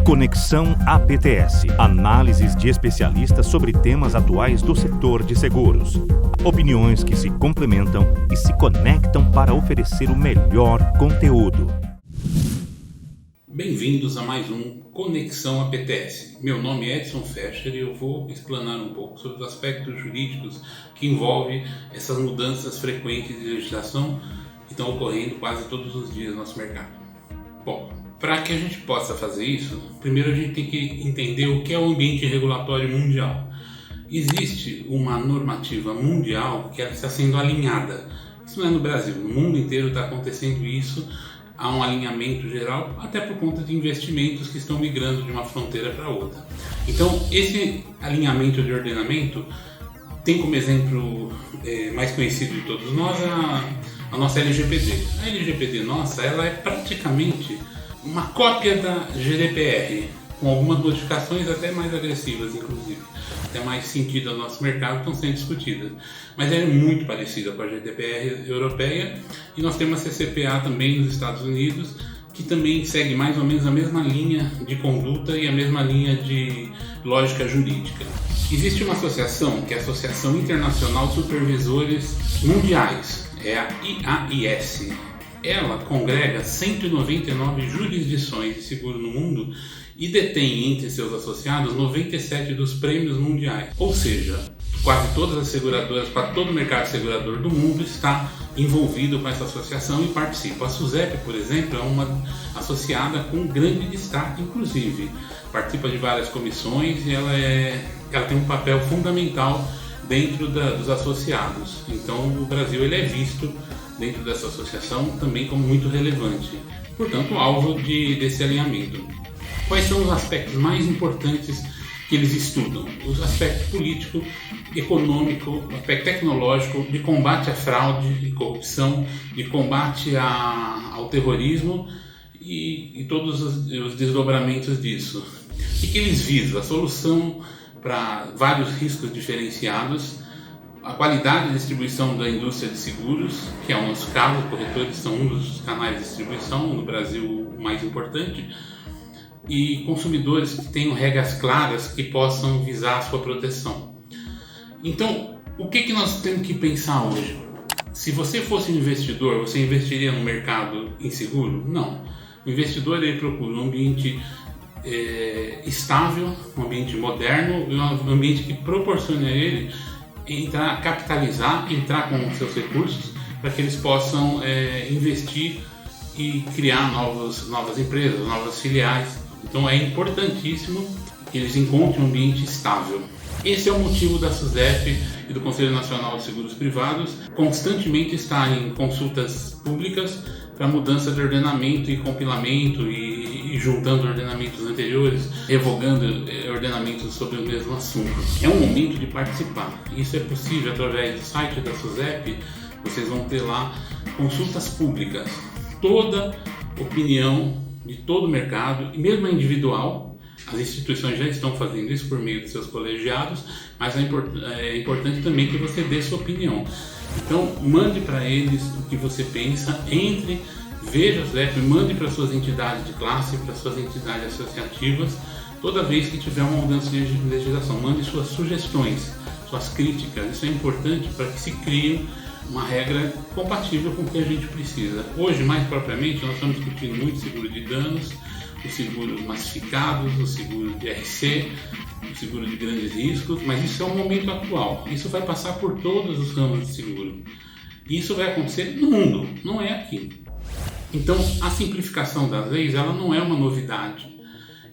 Conexão APTS. Análises de especialistas sobre temas atuais do setor de seguros. Opiniões que se complementam e se conectam para oferecer o melhor conteúdo. Bem-vindos a mais um Conexão APTS. Meu nome é Edson Fescher e eu vou explanar um pouco sobre os aspectos jurídicos que envolvem essas mudanças frequentes de legislação que estão ocorrendo quase todos os dias no nosso mercado. Bom, para que a gente possa fazer isso, primeiro a gente tem que entender o que é o ambiente regulatório mundial. Existe uma normativa mundial que ela está sendo alinhada. Isso não é no Brasil, no mundo inteiro está acontecendo isso. Há um alinhamento geral, até por conta de investimentos que estão migrando de uma fronteira para outra. Então, esse alinhamento de ordenamento tem como exemplo mais conhecido de todos nós a nossa LGPD. A LGPD nossa, ela é praticamente uma cópia da GDPR, com algumas modificações até mais agressivas, inclusive. Até mais sentido ao nosso mercado, estão sendo discutidas. Mas ela é muito parecida com a GDPR europeia, e nós temos a CCPA também nos Estados Unidos, que também segue mais ou menos a mesma linha de conduta e a mesma linha de lógica jurídica. Existe uma associação, que é a Associação Internacional de Supervisores Mundiais, é a IAIS. Ela congrega 199 jurisdições de seguro no mundo e detém entre seus associados 97 dos prêmios mundiais. Ou seja, quase todas as seguradoras, para todo o mercado segurador do mundo está envolvido com essa associação e participa. A SUSEP, por exemplo, é uma associada com grande destaque, inclusive. Participa de várias comissões e ela tem um papel fundamental dentro dos associados. Então o Brasil ele é visto dentro dessa associação também como muito relevante, portanto alvo desse alinhamento. Quais são os aspectos mais importantes que eles estudam? Os aspectos político, econômico, aspecto tecnológico, de combate à fraude e corrupção, de combate ao terrorismo e todos os desdobramentos disso. O que eles visam? A solução para vários riscos diferenciados, a qualidade de distribuição da indústria de seguros, que é o nosso caso, corretores são um dos canais de distribuição, no Brasil o mais importante, e consumidores que tenham regras claras que possam visar a sua proteção. Então, o que nós temos que pensar hoje? Se você fosse um investidor, você investiria no mercado inseguro? Não. O investidor ele procura um ambiente estável, um ambiente moderno, um ambiente que proporcione a ele entrar com seus recursos para que eles possam investir e criar novas empresas, novas filiais. Então é importantíssimo que eles encontrem um ambiente estável. Esse é o motivo da SUSEP e do Conselho Nacional de Seguros Privados constantemente estar em consultas públicas para mudança de ordenamento e compilamento e juntando ordenamentos anteriores, revogando ordenamentos sobre o mesmo assunto. É um momento de participar. Isso é possível através do site da SUSEP. Vocês vão ter lá consultas públicas. Toda opinião de todo o mercado, e mesmo a individual, as instituições já estão fazendo isso por meio de seus colegiados, mas é importante também que você dê sua opinião. Então, mande para eles o que você pensa, veja a SUSEP, mande para suas entidades de classe, para suas entidades associativas, toda vez que tiver uma mudança de legislação, mande suas sugestões, suas críticas. Isso é importante para que se crie uma regra compatível com o que a gente precisa. Hoje, mais propriamente, nós estamos discutindo muito seguro de danos, os seguros massificados, o seguro de RC, o seguro de grandes riscos, mas isso é um momento atual. Isso vai passar por todos os ramos de seguro. E isso vai acontecer no mundo, não é aqui. Então, a simplificação das leis, ela não é uma novidade.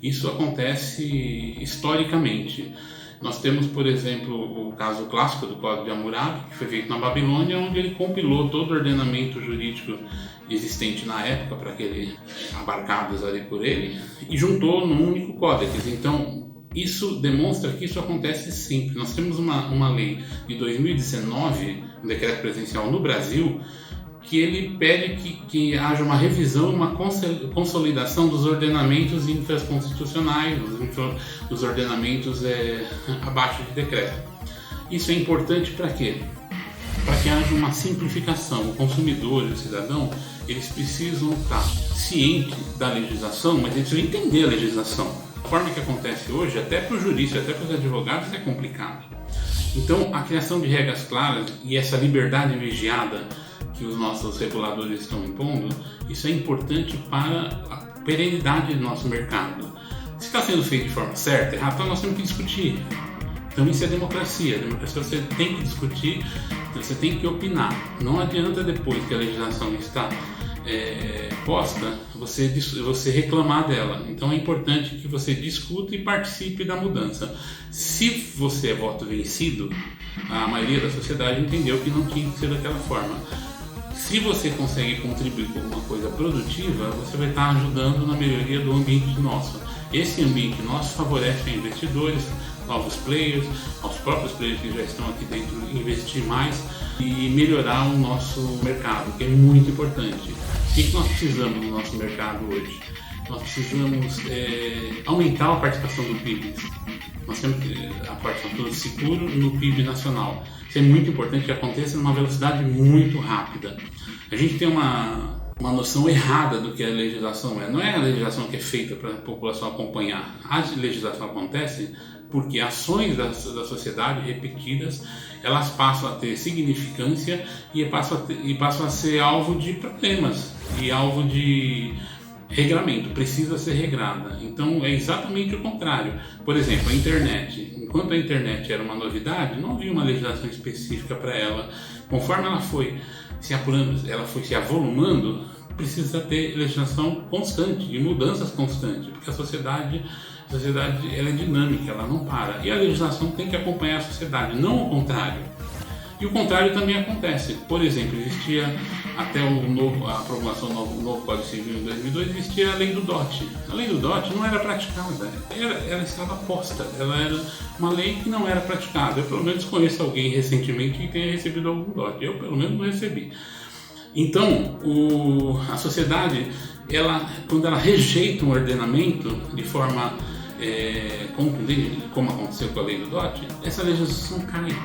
Isso acontece historicamente. Nós temos, por exemplo, o caso clássico do Código de Hammurabi, que foi feito na Babilônia, onde ele compilou todo o ordenamento jurídico existente na época, para aquele abarcados ali por ele, e juntou num único códex. Então, isso demonstra que isso acontece sempre. Nós temos uma lei de 2019, um decreto presidencial no Brasil, que ele pede que haja uma revisão, uma consolidação dos ordenamentos infraconstitucionais, dos ordenamentos abaixo de decreto. Isso é importante para quê? Para que haja uma simplificação. O consumidor e o cidadão, eles precisam estar ciente da legislação, mas ele precisa entender a legislação. A forma que acontece hoje, até para os juristas, até para os advogados, é complicado. Então, a criação de regras claras e essa liberdade vigiada que os nossos reguladores estão impondo, isso é importante para a perenidade do nosso mercado. Se está sendo feito de forma certa, errada, então nós temos que discutir. Então isso é democracia. Democracia você tem que discutir, você tem que opinar. Não adianta depois que a legislação está posta, você reclamar dela. Então é importante que você discuta e participe da mudança. Se você é voto vencido, a maioria da sociedade entendeu que não tinha que ser daquela forma. Se você consegue contribuir com alguma coisa produtiva, você vai estar ajudando na melhoria do ambiente nosso. Esse ambiente nosso favorece a investidores, novos players, aos próprios players que já estão aqui dentro, investir mais e melhorar o nosso mercado, que é muito importante. O que nós precisamos no nosso mercado hoje? Nós precisamos aumentar a participação do PIB. Nós temos a participação do seguro no PIB nacional. Isso é muito importante que aconteça numa velocidade muito rápida. A gente tem uma noção errada do que a legislação é. Não é a legislação que é feita para a população acompanhar. A legislação acontece porque ações da sociedade repetidas, elas passam a ter significância e passam a ser alvo de problemas e alvo de regramento, precisa ser regrada. Então é exatamente o contrário. Por exemplo, a internet. Enquanto a internet era uma novidade, não havia uma legislação específica para ela. Conforme ela foi se apurando, ela foi se avolumando, precisa ter legislação constante, de mudanças constantes, porque a sociedade ela é dinâmica, ela não para. E a legislação tem que acompanhar a sociedade, não o contrário. E o contrário também acontece. Por exemplo, existia até a promulgação do novo Código Civil em 2002, existia a lei do DOT. A lei do DOT não era praticada, ela estava posta, ela era uma lei que não era praticada. Eu pelo menos conheço alguém recentemente que tenha recebido algum DOT, eu pelo menos não recebi. Então, a sociedade, quando ela rejeita um ordenamento de forma contundente, como aconteceu com a lei do DOT, essa legislação cai.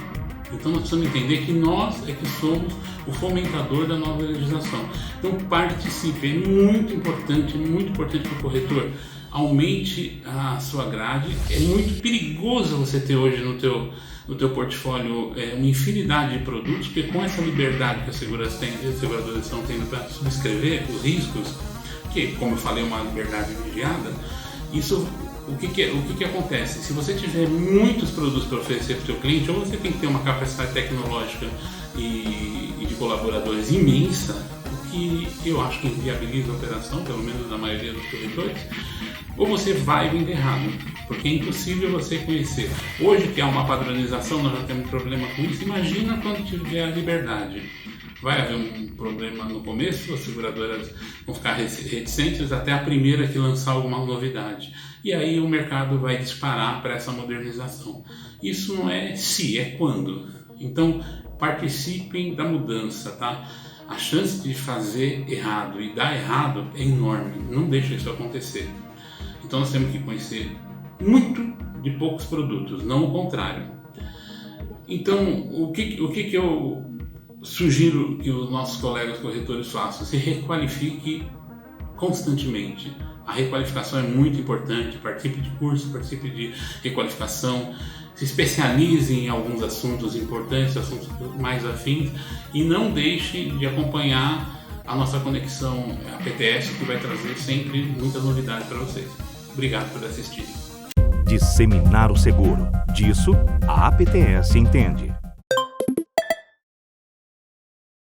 Então nós precisamos entender que nós é que somos o fomentador da nova legislação. Então participe, é muito importante que o corretor aumente a sua grade. É muito perigoso você ter hoje no teu portfólio uma infinidade de produtos, porque com essa liberdade que as seguradoras estão tendo para subscrever os riscos, que, como eu falei, é uma liberdade vigiada, isso... O que acontece? Se você tiver muitos produtos para oferecer para o seu cliente, ou você tem que ter uma capacidade tecnológica e de colaboradores imensa, o que eu acho que inviabiliza a operação, pelo menos na maioria dos corretores, ou você vai vender errado, porque é impossível você conhecer. Hoje que há uma padronização, nós já temos problema com isso, imagina quando tiver a liberdade. Vai haver um problema no começo, as seguradoras vão ficar reticentes até a primeira que lançar alguma novidade. E aí o mercado vai disparar para essa modernização. Isso não é se, é quando. Então participem da mudança, tá? A chance de fazer errado e dar errado é enorme, não deixe isso acontecer. Então nós temos que conhecer muito de poucos produtos, não o contrário. Então o que eu sugiro que os nossos colegas corretores façam? Se requalifique constantemente. A requalificação é muito importante, participe de cursos, participe de requalificação, se especialize em alguns assuntos importantes, assuntos mais afins, e não deixe de acompanhar a nossa conexão, a PTS, que vai trazer sempre muitas novidades para vocês. Obrigado por assistirem. Disseminar o seguro. Disso, a APTS entende.